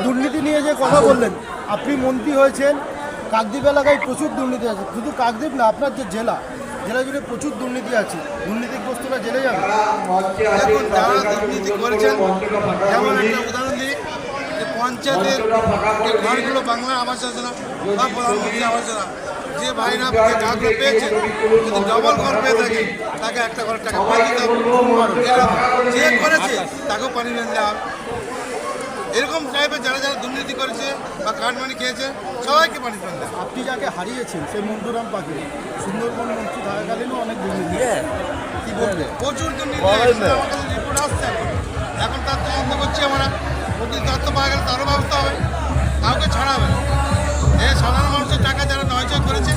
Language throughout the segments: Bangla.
দুর্নীতি নিয়ে যে কথা বললেন, আপনি মন্ত্রী হয়েছেন, কাকদ্বীপ এলাকায় প্রচুর দুর্নীতি আছে। শুধু কাকদ্বীপ না, আপনার যে জেলা জুড়ে প্রচুর দুর্নীতি আছে। দুর্নীতিগ্রস্তরা জেলে যাবে। এখন যারা দুর্নীতি করেছেন, যেমন একটা উদাহরণ দিই, যে পঞ্চায়েতের যে ঘরগুলো বাংলা আবাস যোজনা বা প্রধানমন্ত্রী আবাস যোজনা, যে ভাইরা যে টাকাগুলো পেয়েছেন, যদি ডবল ঘর পেয়ে থাকেন তাকে একটা ঘরের টাকা পাই দিতে হবে। যে করেছে তাকেও পানি লেন দেওয়া হবে। এরকম টাইপের যারা যারা দুর্নীতি করেছে বা কাটমানি খেয়েছে সবাইকে পানিশমেন্ট দেয়। আপনি যাকে হারিয়েছেন সেই মন্টুরাম পাখি সুন্দরবন মন্ত্রী থাকাকালীনও অনেক দুর্নীতি, কি বলবে? প্রচুর দুর্নীতি, আমার কাছে রিপোর্ট আসছে। এখন তার তদন্ত করছি আমরা। প্রকৃত তথ্য পাওয়া গেলে তারও ব্যবস্থা হবে, কাউকে ছাড়া হবে না। এই সাধারণ মানুষের টাকা যারা নয়জয় করেছে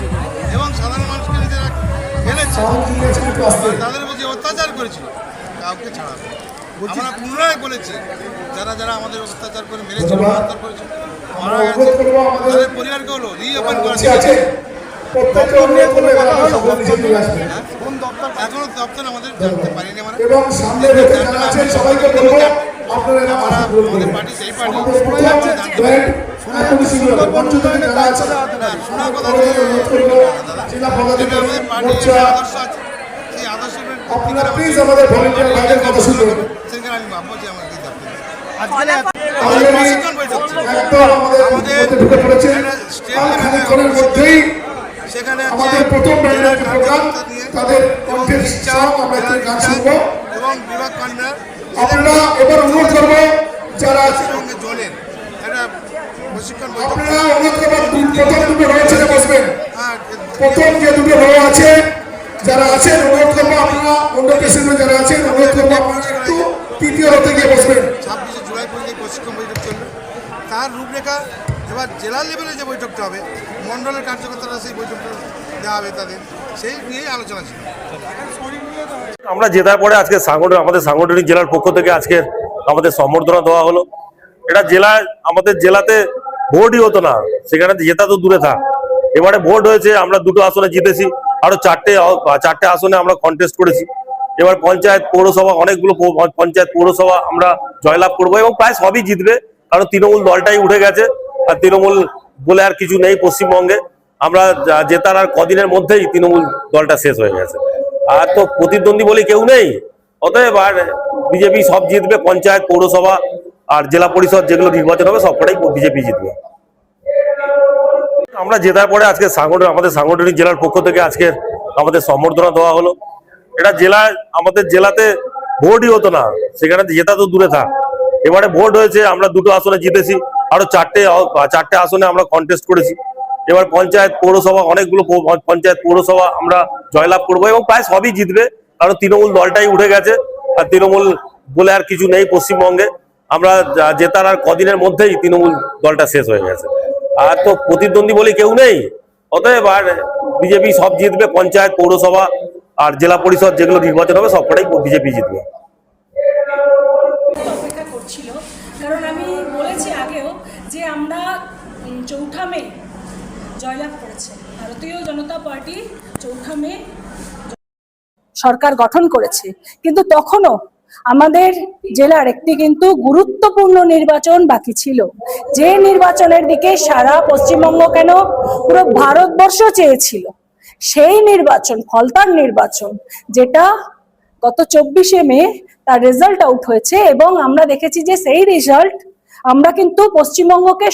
এবং সাধারণ মানুষকে নিজেরা ফেলেছে, তাদের উপর যে অত্যাচার করেছিল, কাউকে ছাড়া হবে না। আমরা পুনরায় বলেছি, যারা যারা আমাদের অত্যাচার করে মেরেছিল, হত্যা করেছিল, মারা গেছে, তাদের পরিবারকে হলো রিওপেন করা হয়েছে। এখনো দপ্তর আমাদের জানতে পারিনি। আমরা আমাদের পার্টি সেই পার্টি শোনা কথা, আমাদের পার্টির আদর্শ আছে, সেই আদর্শের সেখানে আমি ভাববো যে আমাদের প্রশিক্ষণ বৈঠক সেখানে এবং বিভাগ কনভেনার এবার অনুরোধ করবো যারা সঙ্গে জলের একটা প্রশিক্ষণ বৈঠক। প্রথম যে দুটো রো আছে যারা আছেন, অনুরোধ করবো আপনারা অন্য পেশেন্ট যারা আছেন, অনুরোধ করবো আপনারা একটু তৃতীয় রোতে গিয়ে বসবেন। 26শে জুলাই পর্যন্ত প্রশিক্ষণ বৈঠক চলবে। তার রূপরেখা এবার জেলা লেভেলে যে বৈঠকটা হবে, মণ্ডলের কার্যকর্তারা সেই বৈঠকটা দেওয়া হবে তাদের, সেই নিয়েই আলোচনা ছিল। আমরা জেতার পরে আজকে আমাদের সাংগঠনিক জেলার পক্ষ থেকে আজকে আমাদের সম্বর্ধনা দেওয়া হলো। এটা আমাদের জেলাতে ভোটই হতো না, সেখানে জেতা তো দূরে থাক, এবারে ভোট হয়েছে, আমরা 2টো আসনে জিতেছি, আরো 4টে আসনে আমরা কন্টেস্ট করেছি। এবার পঞ্চায়েত পৌরসভা, অনেকগুলো পঞ্চায়েত পৌরসভা আমরা জয়লাভ করবো এবং প্রায় সবই জিতবে, কারণ তৃণমূল দলটাই উঠে গেছে, আর তৃণমূল বলে আর কিছু নেই পশ্চিমবঙ্গে। আমরা জেতার আর কদিনের মধ্যেই তৃণমূল দলটা শেষ হয়ে গেছে, আর তো প্রতিদ্বন্দ্বী বলে কেউ নেই। অতএব আর বিজেপি সব জিতবে, পঞ্চায়েত পৌরসভা আর জেলা পরিষদ যেগুলো নির্বাচন হবে সবকটাই বিজেপি জিতবে। আমরা জেতার পরে আজকে আমাদের সাংগঠনিক জেলার পক্ষ থেকে আজকে আমাদের সম্বর্ধনা দেওয়া হলো। এটা আমাদের জেলাতে ভোটই হতো না, সেখানে জেতা তো দূরে থাক, এবারে ভোট হয়েছে, আমরা 2টো আসনে জিতেছি, আরো 4টে আসনে আমরা কন্টেস্ট করেছি। এবার পঞ্চায়েত পৌরসভা, অনেকগুলো পঞ্চায়েত পৌরসভা আমরা জয়লাভ করবো এবং প্রায় সবই জিতবে, কারণ তৃণমূল দলটাই উঠে গেছে, আর তৃণমূল বলে আর কিছু নেই পশ্চিমবঙ্গে। আমরা জেতার আর কদিনের মধ্যেই তৃণমূল দলটা শেষ হয়ে গেছে, আর তো প্রতিদ্বন্দ্বী বলে কেউ নেই। অতএব আর বিজেপি সব জিতবে, পঞ্চায়েত পৌরসভা আর জেলা পরিষদ যেগুলো নির্বাচন হবে সবকটাই বিজেপি জিতবে। অপেক্ষা করছিল, কারণ আমি বলেছি আগেও যে আমরা 4 মে জয়লাভ করেছে ভারতীয় জনতা পার্টি, 4 মে সরকার গঠন করেছে, কিন্তু তখনও আমাদের জেলার একটি কিন্তু গুরুত্বপূর্ণ নির্বাচন বাকি ছিল, যে নির্বাচনের দিকে সারা পশ্চিমবঙ্গ কেন পুরো ভারতবর্ষ চেয়েছিল। সেই নির্বাচন, ফলতার নির্বাচন, যেটা গত 24শে মে তার রেজাল্ট আউট হয়েছে, এবং আমরা দেখেছি যে সেই রেজাল্ট আমরা কিন্তু পশ্চিমবঙ্গকে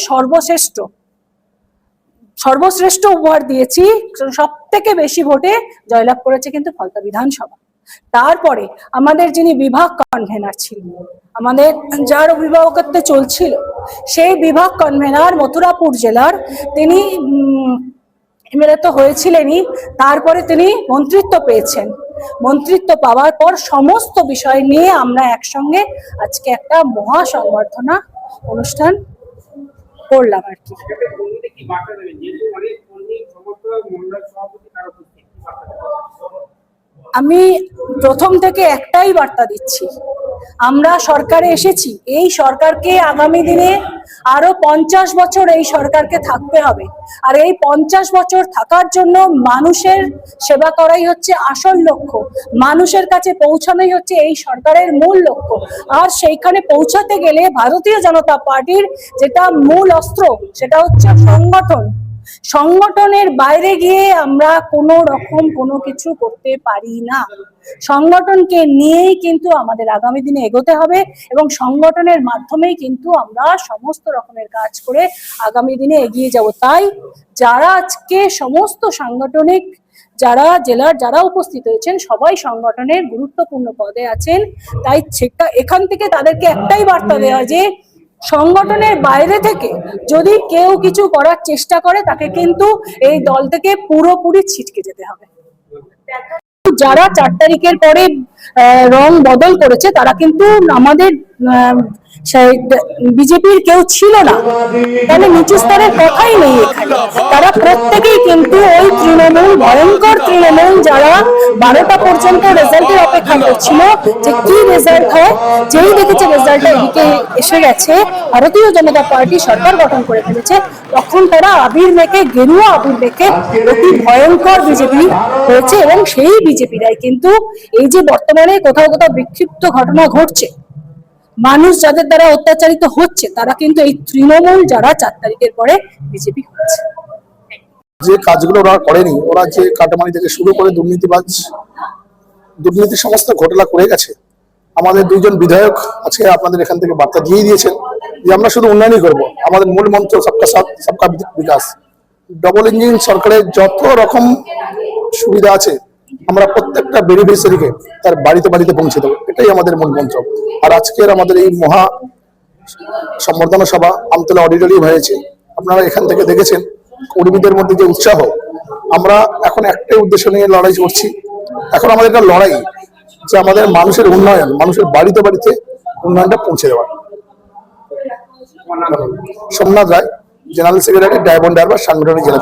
সর্বশ্রেষ্ঠ উপহার দিয়েছি। সব থেকে বেশি ভোটে জয়লাভ করেছে কিন্তু ফলতা বিধানসভা। তারপরে আমাদের যিনি বিভাগ কনভেনার ছিলেন, আমাদের যার অভিভাবকত্বে চলছিল, সেই বিভাগ কনভেনার মথুরাপুর জেলার, তিনি এমএলএ তো হয়েছিলেনই, তারপরে তিনি মন্ত্রিত্ব পেয়েছেন। মন্ত্রিত্ব পাওয়ার পর সমস্ত বিষয় নিয়ে আমরা একসঙ্গে আজকে একটা মহা সংবর্ধনা অনুষ্ঠান করলাম আর কি। আমি প্রথম থেকে একটাই বার্তা দিচ্ছি, আমরা সরকারে এসেছি, এই সরকারকে আগামী দিনে আরো 50 বছর এই সরকারকে থাকতে হবে। আর এই 50 বছর থাকার জন্য মানুষের সেবা করাই হচ্ছে আসল লক্ষ্য, মানুষের কাছে পৌঁছানোই হচ্ছে এই সরকারের মূল লক্ষ্য। আর সেইখানে পৌঁছাতে গেলে ভারতীয় জনতা পার্টির যেটা মূল অস্ত্র সেটা হচ্ছে সংগঠন। সংগঠনের বাইরে গিয়ে আমরা কোনো রকম কোনো কিছু করতে পারি না। সংগঠনকে নিয়েই কিন্তু আমাদের আগামী দিনে এগোতে হবে এবং সংগঠনের মাধ্যমেই কিন্তু আমরা সমস্ত রকমের কাজ করে আগামী দিনে এগিয়ে যাব। তাই যারা আজকে সমস্ত সাংগঠনিক যারা জেলার যারা উপস্থিত হয়েছেন সবাই সংগঠনের গুরুত্বপূর্ণ পদে আছেন। তাই এখান থেকে তাদেরকে একটাই বার্তা দেওয়া যে সংগঠনের বাইরে থেকে যদি কেউ কিছু করার চেষ্টা করে তাকে কিন্তু এই দল থেকে পুরোপুরি ছিটকে যেতে হবে। যারা 4 তারিখের পরে রং বদল করেছে তারা কিন্তু আমাদের বিজেপির কেউ ছিল না, তাহলে নিচু স্তরের কথাই নেই এখানে। তারা প্রত্যেকেই কিন্তু ওই তৃণমূল, ভয়ঙ্কর তৃণমূল, যারা 12টা পর্যন্ত রেজাল্টের অপেক্ষা করছিল যে কি রেজাল্ট হয়। যেই দেখেছে রেজাল্টটা এদিকে এসে গেছে, ভারতীয় জনতা পার্টি সরকার গঠন করে ফেলেছে, তখন তারা আবির মেখে, গেরুয়া আবির মেখে অতি ভয়ঙ্কর বিজেপি হয়েছে। এবং সেই বিজেপিরাই কিন্তু এই যে বর্তমানে কোথাও কোথাও বিক্ষিপ্ত ঘটনা ঘটছে, মানুষ যাদের দ্বারা অত্যাচারিত হচ্ছে, তারা কিন্তু এই তৃণমূল যারা 4 তারিখের পরে বিজেপি হচ্ছে। যে কাজগুলো ওরা করেনি, ওরা যে কাটমানি থেকে শুরু করে দুর্নীতি সমস্ত ঘটনা করে গেছে। আমাদের 2 জন বিধায়ক আজকে আপনাদের এখান থেকে বার্তা দিয়ে দিয়েছেন যে আমরা শুধু উন্নয়নই করবো, আমাদের মূল মন্ত্র সবকা সাথ সবকা বিকাশ। ডবল ইঞ্জিন সরকারের যত রকম সুবিধা আছে আমরা প্রত্যেকটা বেনিফিশিয়ারিকে তার বাড়িতে বাড়িতে পৌঁছে দেবো, এটাই আমাদের মূল মন্ত্র। আর আজকের আমাদের এই মহা সম্বর্ধনা সভা আমতলা অডিটোরিয়াম হয়েছে, আপনারা এখান থেকে দেখেছেন কর্মীদের মধ্যে যে উৎসাহ। আমরা এখন একটাই উদ্দেশ্য নিয়ে লড়াই করছি, এখন আমাদের একটা লড়াই যে আমাদের মানুষের উন্নয়ন, মানুষের বাড়িতে বাড়িতে উন্নয়নটা পৌঁছে দেওয়া। সোমনাথ রায়, জেনারেল সেক্রেটারি, ডায়মন্ড হারবার সাংগঠনিক জেলা।